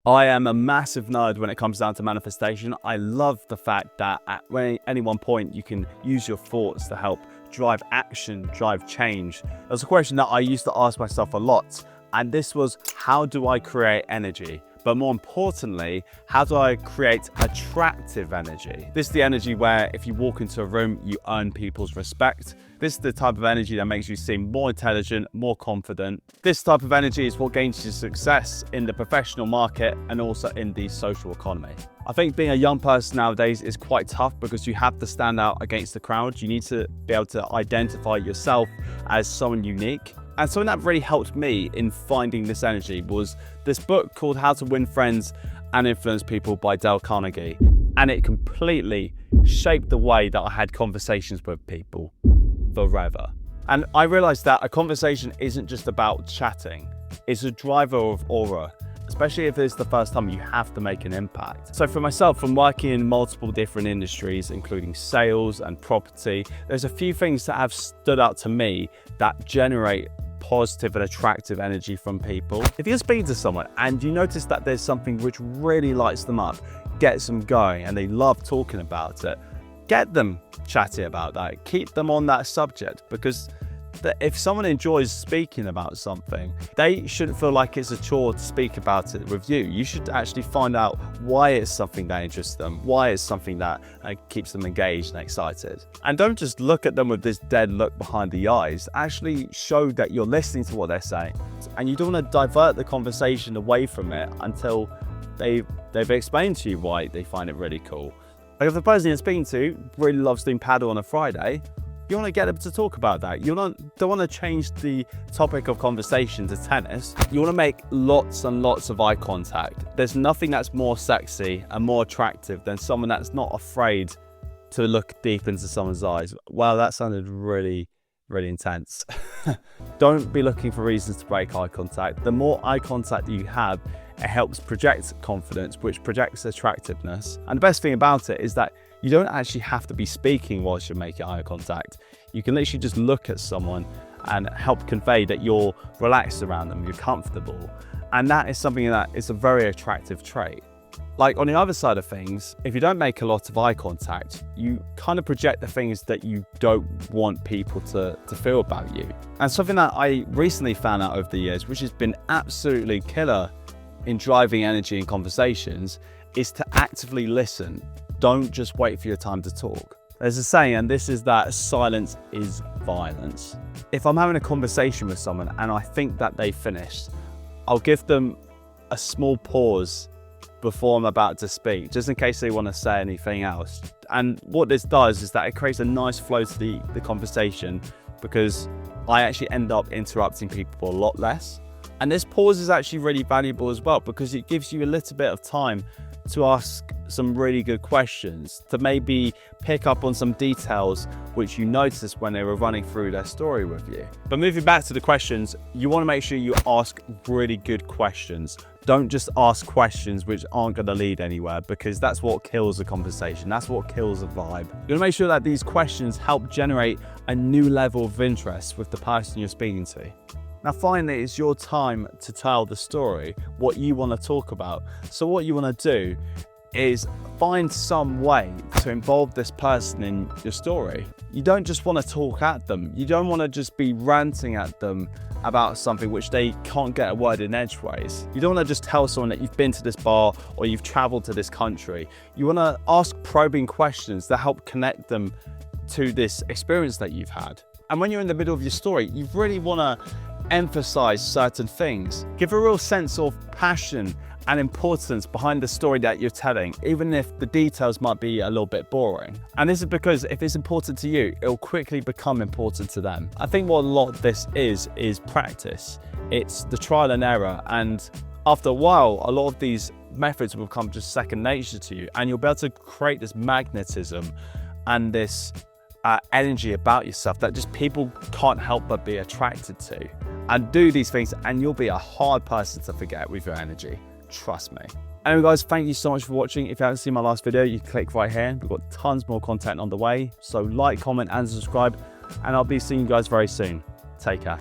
I am a massive nerd when it comes down to manifestation. I love the fact that at any one point you can use your thoughts to help drive action, drive change. That's a question that I used to ask myself a lot. And this was, how do I create energy? But more importantly, how do I create attractive energy? This is the energy where if you walk into a room, you earn people's respect. This is the type of energy that makes you seem more intelligent, more confident. This type of energy is what gains you success in the professional market and also in the social economy. I think being a young person nowadays is quite tough because you have to stand out against the crowd. You need to be able to identify yourself as someone unique. And something that really helped me in finding this energy was this book called How to Win Friends and Influence People by Dale Carnegie. And it completely shaped the way that I had conversations with people forever. And I realized that a conversation isn't just about chatting, it's a driver of aura. Especially if it's the first time you have to make an impact. So for myself, from working in multiple different industries, including sales and property, there's a few things that have stood out to me that generate positive and attractive energy from people. If you're speaking to someone and you notice that there's something which really lights them up, gets them going, and they love talking about it, get them chatting about that. Keep them on that subject, because if someone enjoys speaking about something, they shouldn't feel like it's a chore to speak about it with you. You should actually find out why it's something that interests them, why it's something that keeps them engaged and excited. And don't just look at them with this dead look behind the eyes. Actually show that you're listening to what they're saying. And you don't want to divert the conversation away from it until they've explained to you why they find it really cool. Like if the person you're speaking to really loves doing paddle on a Friday, you want to get them to talk about that. You don't want to change the topic of conversation to tennis. You want to make lots and lots of eye contact. There's nothing that's more sexy and more attractive than someone that's not afraid to look deep into someone's eyes. Wow, that sounded really, really intense. Don't be looking for reasons to break eye contact. The more eye contact that you have, it helps project confidence, which projects attractiveness. And the best thing about it is that you don't actually have to be speaking whilst you're making eye contact. You can literally just look at someone and help convey that you're relaxed around them, you're comfortable. And that is something that is a very attractive trait. Like on the other side of things, if you don't make a lot of eye contact, you kind of project the things that you don't want people to feel about you. And something that I recently found out over the years, which has been absolutely killer in driving energy in conversations, is to actively listen. Don't just wait for your time to talk. There's a saying, and this is that silence is violence. If I'm having a conversation with someone and I think that they've finished, I'll give them a small pause before I'm about to speak, just in case they want to say anything else. And what this does is that it creates a nice flow to the conversation, because I actually end up interrupting people a lot less. And this pause is actually really valuable as well, because it gives you a little bit of time to ask some really good questions, to maybe pick up on some details which you noticed when they were running through their story with you. But moving back to the questions, you want to make sure you ask really good questions. Don't just ask questions which aren't going to lead anywhere, because that's what kills the conversation. That's what kills the vibe. You're going to make sure that these questions help generate a new level of interest with the person you're speaking to. Now finally, it's your time to tell the story, what you want to talk about. So what you want to do is find some way to involve this person in your story. You don't just want to talk at them. You don't want to just be ranting at them about something which they can't get a word in edgeways. You don't want to just tell someone that you've been to this bar or you've traveled to this country. You want to ask probing questions that help connect them to this experience that you've had. And when you're in the middle of your story, you really want to emphasize certain things. Give a real sense of passion and importance behind the story that you're telling, even if the details might be a little bit boring. And this is because if it's important to you, it'll quickly become important to them. I think what a lot of this is practice. It's the trial and error. And after a while, a lot of these methods will become just second nature to you, and you'll be able to create this magnetism and this energy about yourself that just people can't help but be attracted to. And do these things and you'll be a hard person to forget with your energy. Trust me. Anyway guys, thank you so much for watching. If you haven't seen my last video, you click right here. We've got tons more content on the way. So like, comment and subscribe, and I'll be seeing you guys very soon. Take care.